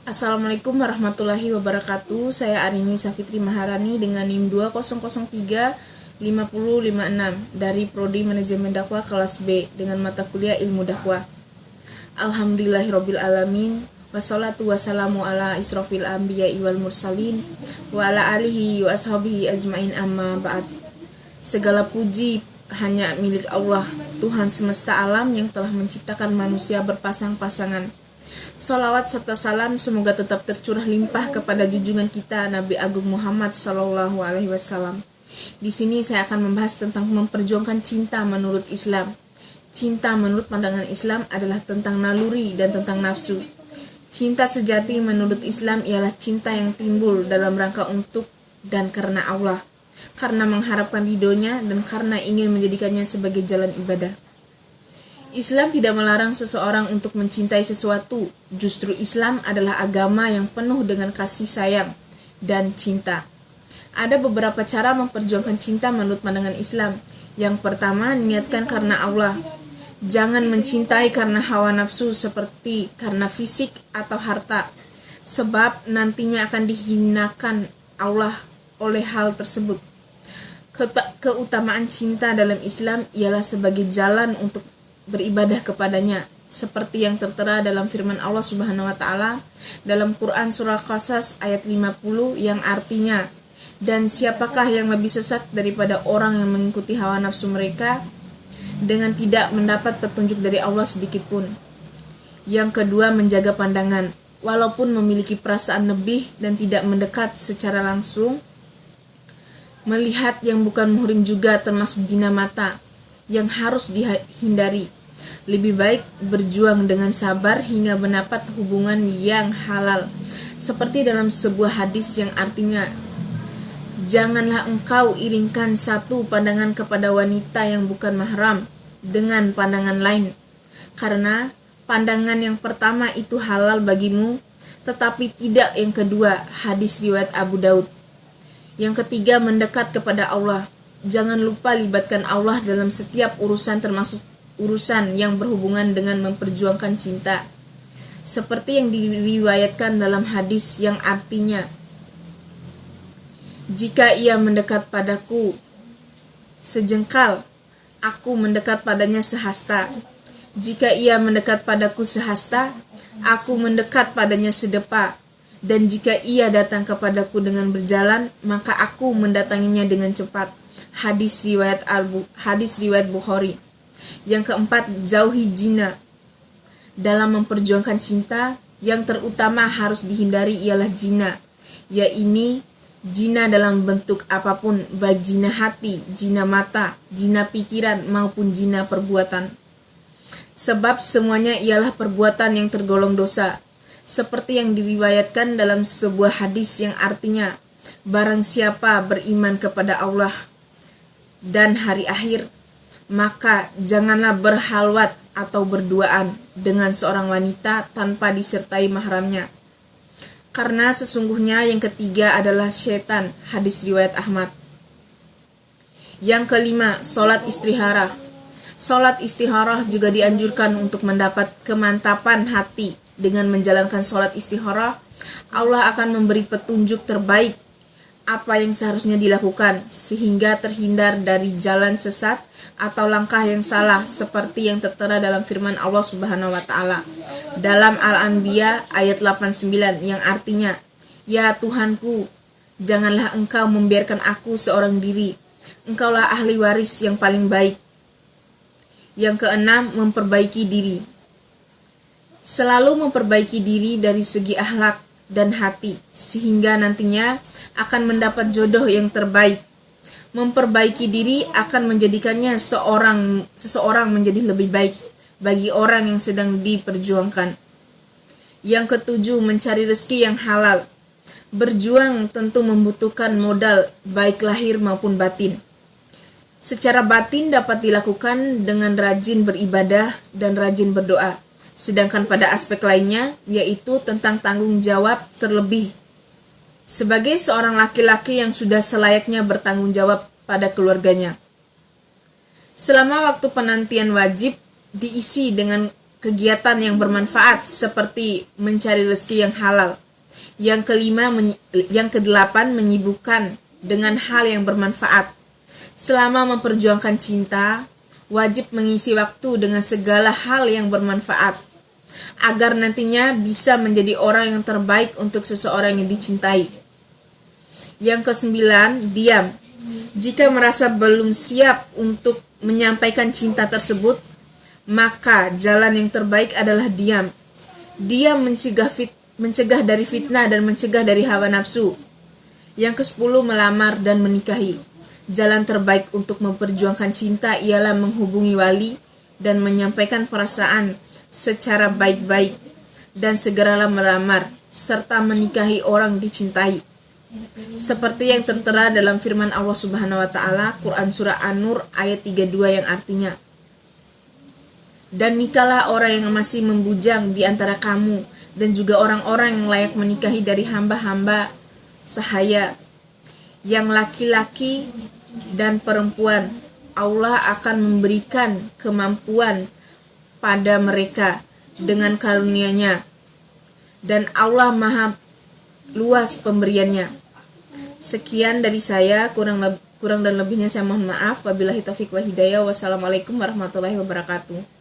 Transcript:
Assalamualaikum warahmatullahi wabarakatuh. Saya Arini Safitri Maharani dengan NIM 20035056 dari Prodi Manajemen Dakwah kelas B dengan mata kuliah Ilmu Dakwah. Alhamdulillahirabbil alamin. Wassalatu wassalamu ala israfil anbiya'i wal mursalin wa ala alihi wa ashabihi ajmain amma ba'd. Segala puji hanya milik Allah, Tuhan semesta alam yang telah menciptakan manusia berpasang-pasangan. Salawat serta salam semoga tetap tercurah limpah kepada junjungan kita Nabi Agung Muhammad SAW. Di sini saya akan membahas tentang memperjuangkan cinta menurut Islam. Cinta menurut pandangan Islam adalah tentang naluri dan tentang nafsu. Cinta sejati menurut Islam ialah cinta yang timbul dalam rangka untuk dan karena Allah, karena mengharapkan ridhonya dan karena ingin menjadikannya sebagai jalan ibadah. Islam tidak melarang seseorang untuk mencintai sesuatu. Justru Islam adalah agama yang penuh dengan kasih sayang dan cinta. Ada beberapa cara memperjuangkan cinta menurut pandangan Islam. Yang pertama, niatkan karena Allah. Jangan mencintai karena hawa nafsu seperti karena fisik atau harta, sebab nantinya akan dihinakan Allah oleh hal tersebut. Keutamaan cinta dalam Islam ialah sebagai jalan untuk beribadah kepadanya, seperti yang tertera dalam firman Allah Subhanahu wa taala dalam Quran surah Qasas ayat 50 yang artinya, dan siapakah yang lebih sesat daripada orang yang mengikuti hawa nafsu mereka dengan tidak mendapat petunjuk dari Allah sedikit pun. Yang kedua, menjaga pandangan. Walaupun memiliki perasaan lebih dan tidak mendekat secara langsung, melihat yang bukan muhrim juga termasuk zina mata yang harus dihindari. Lebih baik berjuang dengan sabar hingga mendapat hubungan yang halal. Seperti dalam sebuah hadis yang artinya, janganlah engkau iringkan satu pandangan kepada wanita yang bukan mahram dengan pandangan lain, karena pandangan yang pertama itu halal bagimu, tetapi tidak yang kedua. Hadis riwayat Abu Daud. Yang ketiga, mendekat kepada Allah. Jangan lupa libatkan Allah dalam setiap urusan, termasuk urusan yang berhubungan dengan memperjuangkan cinta. Seperti yang diriwayatkan dalam hadis yang artinya, jika ia mendekat padaku sejengkal, aku mendekat padanya sehasta. Jika ia mendekat padaku sehasta, aku mendekat padanya sedepa. Dan jika ia datang kepadaku dengan berjalan, maka aku mendatanginya dengan cepat. Hadis riwayat Bukhari. Yang keempat, jauhi zina. Dalam memperjuangkan cinta, yang terutama harus dihindari ialah zina, yaitu zina dalam bentuk apapun, baik zina hati, zina mata, zina pikiran maupun zina perbuatan. Sebab semuanya ialah perbuatan yang tergolong dosa. Seperti yang diriwayatkan dalam sebuah hadis yang artinya, barang siapa beriman kepada Allah dan hari akhir, maka janganlah berhalwat atau berduaan dengan seorang wanita tanpa disertai mahramnya, karena sesungguhnya yang ketiga adalah syaitan. Hadis riwayat Ahmad. Yang kelima, sholat istikharah. Sholat istikharah juga dianjurkan untuk mendapat kemantapan hati. Dengan menjalankan sholat istikharah, Allah akan memberi petunjuk terbaik apa yang seharusnya dilakukan, sehingga terhindar dari jalan sesat atau langkah yang salah, seperti yang tertera dalam firman Allah Subhanahu wa taala dalam Al-Anbiya ayat 89 yang artinya, ya Tuhanku, janganlah engkau membiarkan aku seorang diri, engkaulah ahli waris yang paling baik. Yang keenam, memperbaiki diri. Selalu memperbaiki diri dari segi akhlak dan hati, sehingga nantinya akan mendapat jodoh yang terbaik. Memperbaiki diri akan menjadikannya seseorang menjadi lebih baik bagi orang yang sedang diperjuangkan. Yang ketujuh, mencari rezeki yang halal. Berjuang tentu membutuhkan modal, baik lahir maupun batin. Secara batin dapat dilakukan dengan rajin beribadah dan rajin berdoa. Sedangkan pada aspek lainnya, yaitu tentang tanggung jawab terlebih sebagai seorang laki-laki yang sudah selayaknya bertanggung jawab pada keluarganya. Selama waktu penantian wajib diisi dengan kegiatan yang bermanfaat seperti mencari rezeki yang halal. Yang kedelapan, menyibukkan dengan hal yang bermanfaat. Selama memperjuangkan cinta, wajib mengisi waktu dengan segala hal yang bermanfaat, agar nantinya bisa menjadi orang yang terbaik untuk seseorang yang dicintai. Yang kesembilan, diam. Jika merasa belum siap untuk menyampaikan cinta tersebut, maka jalan yang terbaik adalah diam. Diam mencegah dari fitnah dan mencegah dari hawa nafsu. Yang ke-10, melamar dan menikahi. Jalan terbaik untuk memperjuangkan cinta ialah menghubungi wali dan menyampaikan perasaan secara baik-baik, dan segeralah melamar serta menikahi orang dicintai. Seperti yang tertera dalam firman Allah Subhanahu wa taala, Quran surah An-Nur ayat 32, yang artinya, dan nikahlah orang yang masih membujang di antara kamu, dan juga orang-orang yang layak menikahi dari hamba-hamba sahaya, yang laki-laki dan perempuan. Allah akan memberikan kemampuan pada mereka dengan karunia-Nya, dan Allah Maha luas pemberiannya. Sekian dari saya, kurang dan lebihnya saya mohon maaf. Wabillahi taufiq wa hidayah. Wassalamualaikum warahmatullahi wabarakatuh.